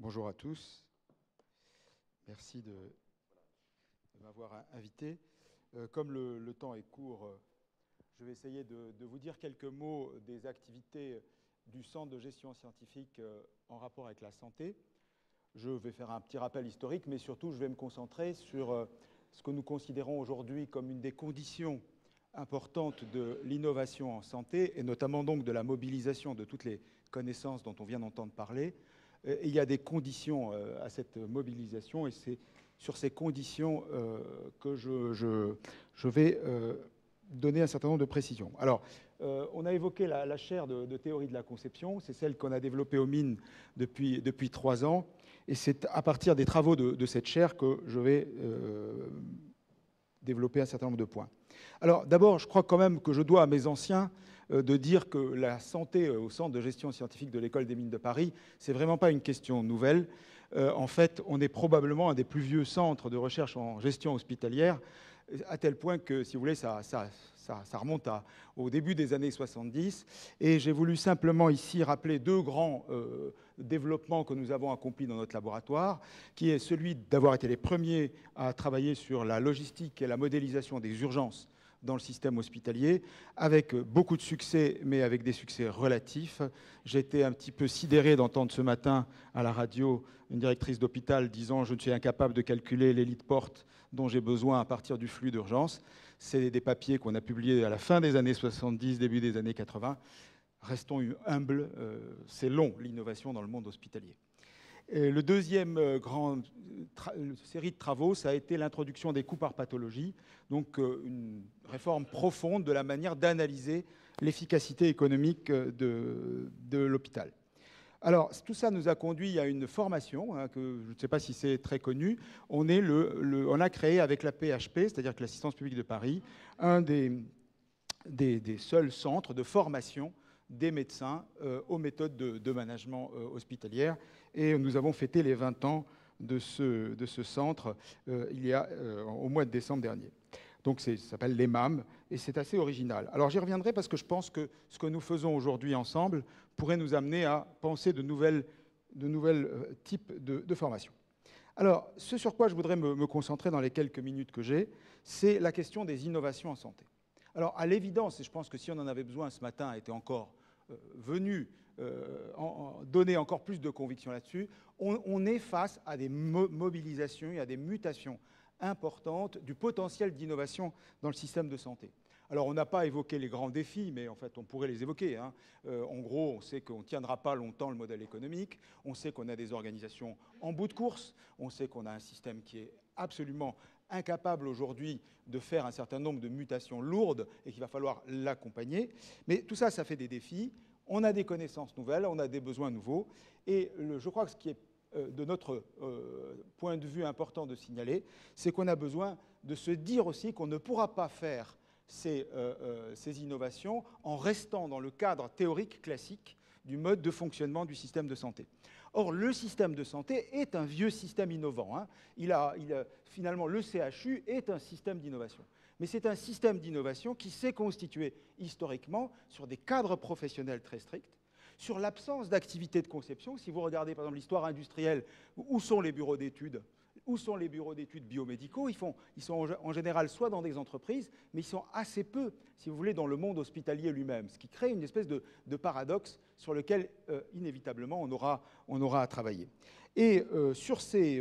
Bonjour à tous. Merci de m'avoir invité. Comme le temps est court, je vais essayer de vous dire quelques mots des activités du Centre de gestion scientifique en rapport avec la santé. Je vais faire un petit rappel historique, mais surtout, je vais me concentrer sur ce que nous considérons aujourd'hui comme une des conditions importantes de l'innovation en santé, et notamment donc de la mobilisation de toutes les connaissances dont on vient d'entendre parler. Et il y a des conditions à cette mobilisation, et c'est sur ces conditions que je vais donner un certain nombre de précisions. Alors, on a évoqué la chaire de théorie de la conception, c'est celle qu'on a développée aux mines depuis 3 ans, et c'est à partir des travaux de cette chaire que je vais développer un certain nombre de points. Alors, d'abord, je crois quand même que je dois à mes anciens de dire que la santé au Centre de gestion scientifique de l'École des mines de Paris, c'est vraiment pas une question nouvelle. En fait, on est probablement un des plus vieux centres de recherche en gestion hospitalière, à tel point que, si vous voulez, ça remonte au début des années 70. Et j'ai voulu simplement ici rappeler 2 grands développements que nous avons accomplis dans notre laboratoire, qui est celui d'avoir été les premiers à travailler sur la logistique et la modélisation des urgences dans le système hospitalier, avec beaucoup de succès, mais avec des succès relatifs. J'étais un petit peu sidéré d'entendre ce matin à la radio une directrice d'hôpital disant « Je ne suis incapable de calculer les lits de porte dont j'ai besoin à partir du flux d'urgence ». C'est des papiers qu'on a publiés à la fin des années 70, début des années 80. Restons humbles, c'est long l'innovation dans le monde hospitalier. Le deuxième grande série de travaux, ça a été l'introduction des coûts par pathologie, donc une réforme profonde de la manière d'analyser l'efficacité économique de l'hôpital. Alors, tout ça nous a conduit à une formation, que je ne sais pas si c'est très connu. On a créé avec la PHP, c'est-à-dire que l'Assistance publique de Paris, un des seuls centres de formation des médecins aux méthodes de management hospitalière. Et nous avons fêté les 20 ans de ce centre au mois de décembre dernier. Donc ça s'appelle l'EMAM, et c'est assez original. Alors j'y reviendrai parce que je pense que ce que nous faisons aujourd'hui ensemble pourrait nous amener à penser de nouvelles types de formations. Alors, ce sur quoi je voudrais me concentrer dans les quelques minutes que j'ai, c'est la question des innovations en santé. Alors, à l'évidence, et je pense que si on en avait besoin ce matin, était encore venu donner encore plus de conviction là-dessus, on est face à des mobilisations et à des mutations importantes du potentiel d'innovation dans le système de santé. Alors, on n'a pas évoqué les grands défis, mais en fait, on pourrait les évoquer. En gros, on sait qu'on ne tiendra pas longtemps le modèle économique, on sait qu'on a des organisations en bout de course, on sait qu'on a un système qui est absolument incapable aujourd'hui de faire un certain nombre de mutations lourdes et qu'il va falloir l'accompagner. Mais tout ça, ça fait des défis. On a des connaissances nouvelles, on a des besoins nouveaux. Et je crois que ce qui est de notre point de vue important de signaler, c'est qu'on a besoin de se dire aussi qu'on ne pourra pas faire ces innovations en restant dans le cadre théorique classique du mode de fonctionnement du système de santé. Or, le système de santé est un vieux système innovant. Finalement, le CHU est un système d'innovation. Mais c'est un système d'innovation qui s'est constitué historiquement sur des cadres professionnels très stricts, sur l'absence d'activité de conception. Si vous regardez par exemple l'histoire industrielle, où sont les bureaux d'études ? Où sont les bureaux d'études biomédicaux ? Ils sont en général soit dans des entreprises, mais ils sont assez peu, si vous voulez, dans le monde hospitalier lui-même, ce qui crée une espèce de paradoxe sur lequel, inévitablement, on aura à travailler. Et sur ces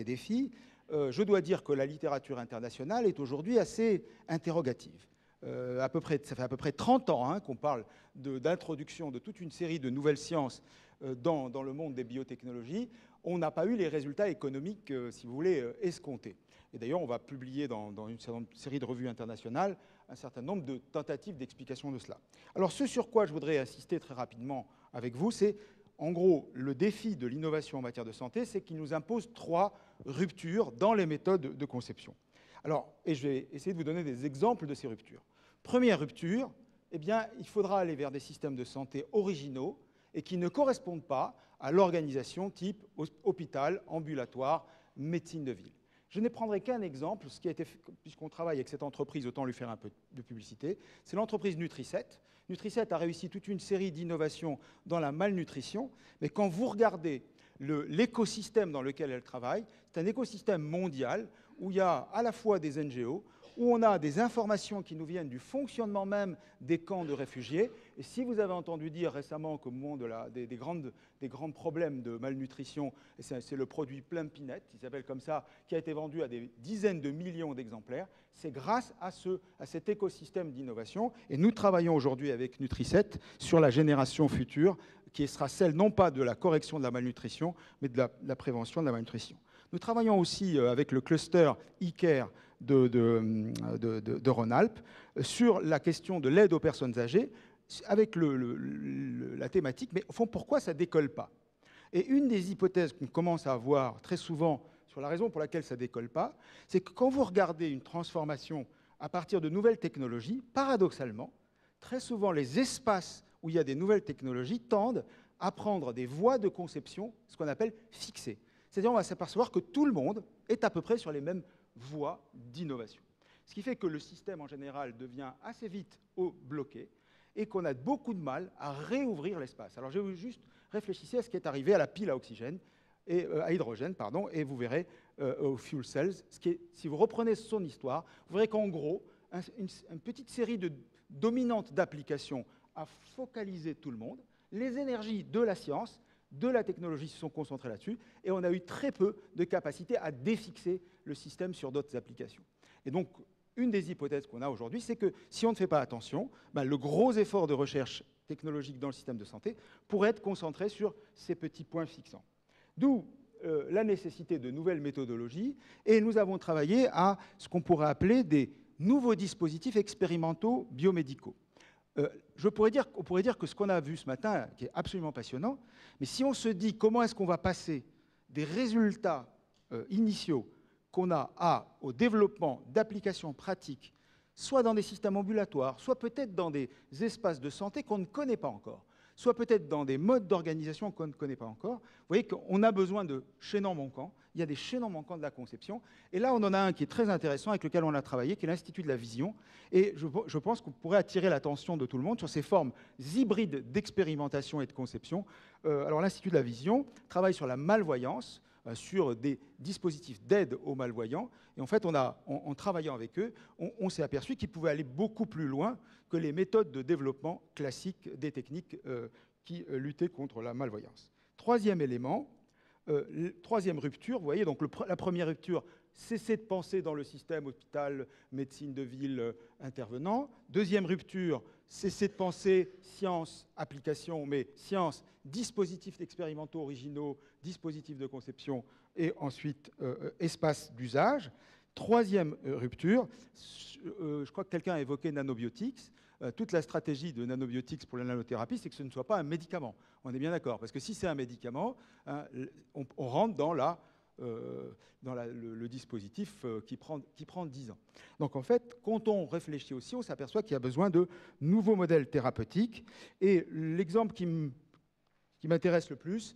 défis, je dois dire que la littérature internationale est aujourd'hui assez interrogative. Ça fait à peu près 30 ans qu'on parle d'introduction de toute une série de nouvelles sciences dans le monde des biotechnologies. On n'a pas eu les résultats économiques, si vous voulez, escomptés. Et d'ailleurs, on va publier dans une série de revues internationales un certain nombre de tentatives d'explication de cela. Alors, ce sur quoi je voudrais insister très rapidement avec vous, c'est, en gros, le défi de l'innovation en matière de santé, c'est qu'il nous impose 3 ruptures dans les méthodes de conception. Alors, et je vais essayer de vous donner des exemples de ces ruptures. Première rupture, eh bien, il faudra aller vers des systèmes de santé originaux et qui ne correspondent pas à l'organisation type hôpital, ambulatoire, médecine de ville. Je ne prendrai qu'un exemple, puisqu'on travaille avec cette entreprise, autant lui faire un peu de publicité. C'est l'entreprise Nutriset, Nutri7 a réussi toute une série d'innovations dans la malnutrition, mais quand vous regardez l'écosystème dans lequel elle travaille, c'est un écosystème mondial où il y a à la fois des NGO, où on a des informations qui nous viennent du fonctionnement même des camps de réfugiés. Et si vous avez entendu dire récemment qu'au moment des grands problèmes de malnutrition, c'est le produit Plum Peanut, il s'appelle comme ça, qui a été vendu à des dizaines de millions d'exemplaires, c'est grâce à cet écosystème d'innovation. Et nous travaillons aujourd'hui avec Nutri7 sur la génération future, qui sera celle non pas de la correction de la malnutrition, mais de la prévention de la malnutrition. Nous travaillons aussi avec le cluster e-care de Rhône-Alpes sur la question de l'aide aux personnes âgées, avec la thématique, mais au fond, pourquoi ça ne décolle pas? Et une des hypothèses qu'on commence à avoir très souvent sur la raison pour laquelle ça ne décolle pas, c'est que quand vous regardez une transformation à partir de nouvelles technologies, paradoxalement, très souvent les espaces où il y a des nouvelles technologies tendent à prendre des voies de conception, ce qu'on appelle fixées. C'est-à-dire on va s'apercevoir que tout le monde est à peu près sur les mêmes voies d'innovation. Ce qui fait que le système en général devient assez vite bloqué et qu'on a beaucoup de mal à réouvrir l'espace. Alors je vais juste réfléchir à ce qui est arrivé à la pile à oxygène et à hydrogène, pardon, et vous verrez aux fuel cells. Si vous reprenez son histoire, vous verrez qu'en gros, une petite série de dominantes d'applications a focalisé tout le monde. Les énergies de la science, de la technologie se sont concentrées là-dessus, et on a eu très peu de capacité à défixer le système sur d'autres applications. Et donc, une des hypothèses qu'on a aujourd'hui, c'est que si on ne fait pas attention, le gros effort de recherche technologique dans le système de santé pourrait être concentré sur ces petits points fixants. D'où la nécessité de nouvelles méthodologies, et nous avons travaillé à ce qu'on pourrait appeler des nouveaux dispositifs expérimentaux biomédicaux. On pourrait dire que ce qu'on a vu ce matin, qui est absolument passionnant, mais si on se dit comment est-ce qu'on va passer des résultats initiaux qu'on a au développement d'applications pratiques, soit dans des systèmes ambulatoires, soit peut-être dans des espaces de santé qu'on ne connaît pas encore, soit peut-être dans des modes d'organisation qu'on ne connaît pas encore, vous voyez qu'on a besoin de chaînons manquants. Il y a des chaînons manquants de la conception. Et là, on en a un qui est très intéressant, avec lequel on a travaillé, qui est l'Institut de la Vision. Et je pense qu'on pourrait attirer l'attention de tout le monde sur ces formes hybrides d'expérimentation et de conception. Alors, l'Institut de la Vision travaille sur la malvoyance, sur des dispositifs d'aide aux malvoyants. Et en fait, en travaillant avec eux, on s'est aperçu qu'ils pouvaient aller beaucoup plus loin que les méthodes de développement classiques des techniques qui luttaient contre la malvoyance. Troisième élément, troisième rupture, vous voyez, donc la première rupture, cesser de penser dans le système hôpital, médecine de ville, intervenant. Deuxième rupture, cesser de penser science, application, mais science, dispositifs expérimentaux originaux, dispositifs de conception, et ensuite espace d'usage. Troisième rupture, je crois que quelqu'un a évoqué nanobiotics. Toute la stratégie de nanobiotics pour la nanothérapie, c'est que ce ne soit pas un médicament. On est bien d'accord, parce que si c'est un médicament, hein, on rentre dans le dispositif qui prend 10 ans. Donc en fait, quand on réfléchit aussi, on s'aperçoit qu'il y a besoin de nouveaux modèles thérapeutiques. Et l'exemple qui m'intéresse le plus,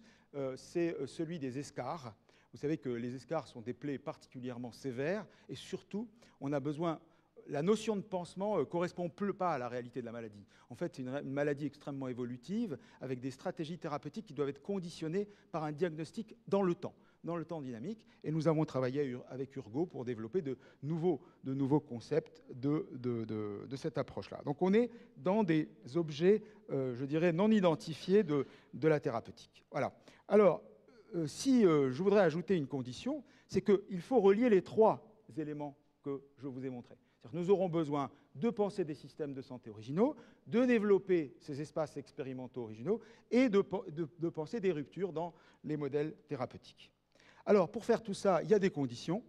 c'est celui des escarres. Vous savez que les escarres sont des plaies particulièrement sévères, et surtout, on a besoin... La notion de pansement ne correspond plus pas à la réalité de la maladie. En fait, c'est une maladie extrêmement évolutive, avec des stratégies thérapeutiques qui doivent être conditionnées par un diagnostic dans le temps dynamique. Et nous avons travaillé avec Urgo pour développer de nouveaux concepts de cette approche-là. Donc on est dans des objets, je dirais, non identifiés de la thérapeutique. Voilà. Alors, si je voudrais ajouter une condition, c'est qu'il faut relier les trois éléments que je vous ai montrés. Nous aurons besoin de penser des systèmes de santé originaux, de développer ces espaces expérimentaux originaux et de penser des ruptures dans les modèles thérapeutiques. Alors, pour faire tout ça, il y a des conditions.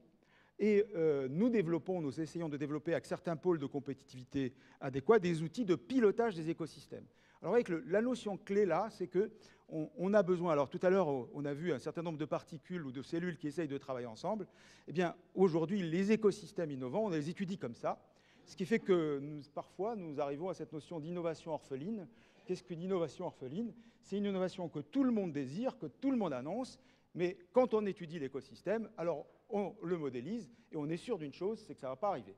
Et nous essayons de développer avec certains pôles de compétitivité adéquats des outils de pilotage des écosystèmes. Alors, avec la notion clé là, c'est qu'on a besoin, alors tout à l'heure, on a vu un certain nombre de particules ou de cellules qui essayent de travailler ensemble. Eh bien, aujourd'hui, les écosystèmes innovants, on les étudie comme ça, ce qui fait que parfois, nous arrivons à cette notion d'innovation orpheline. Qu'est-ce qu'une innovation orpheline? C'est une innovation que tout le monde désire, que tout le monde annonce, mais quand on étudie l'écosystème, alors on le modélise et on est sûr d'une chose, c'est que ça ne va pas arriver.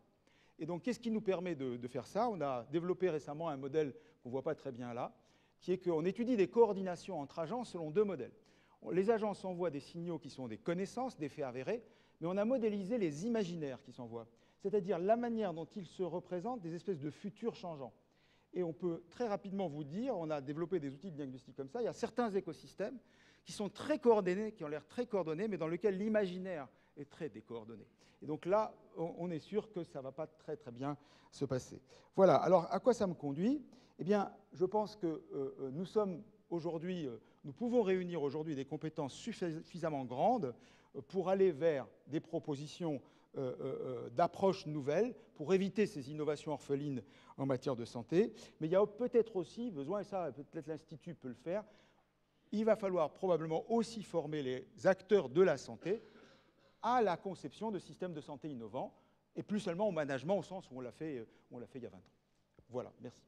Et donc, qu'est-ce qui nous permet de faire ça? On a développé récemment un modèle qu'on ne voit pas très bien là, qui est qu'on étudie des coordinations entre agences selon deux modèles. Les agences envoient des signaux qui sont des connaissances, des faits avérés, mais on a modélisé les imaginaires qui s'envoient, c'est-à-dire la manière dont ils se représentent des espèces de futurs changeants. Et on peut très rapidement vous dire, on a développé des outils de diagnostic comme ça, il y a certains écosystèmes qui sont très coordonnés, qui ont l'air très coordonnés, mais dans lesquels l'imaginaire est très décoordonné. Et donc là, on est sûr que ça ne va pas très très bien se passer. Voilà, alors à quoi ça me conduit? Eh bien, je pense que nous sommes aujourd'hui, nous pouvons réunir aujourd'hui des compétences suffisamment grandes pour aller vers des propositions d'approches nouvelles, pour éviter ces innovations orphelines en matière de santé. Mais il y a peut-être aussi besoin, et ça peut-être l'Institut peut le faire, il va falloir probablement aussi former les acteurs de la santé à la conception de systèmes de santé innovants, et plus seulement au management au sens où on l'a fait il y a 20 ans. Voilà, merci.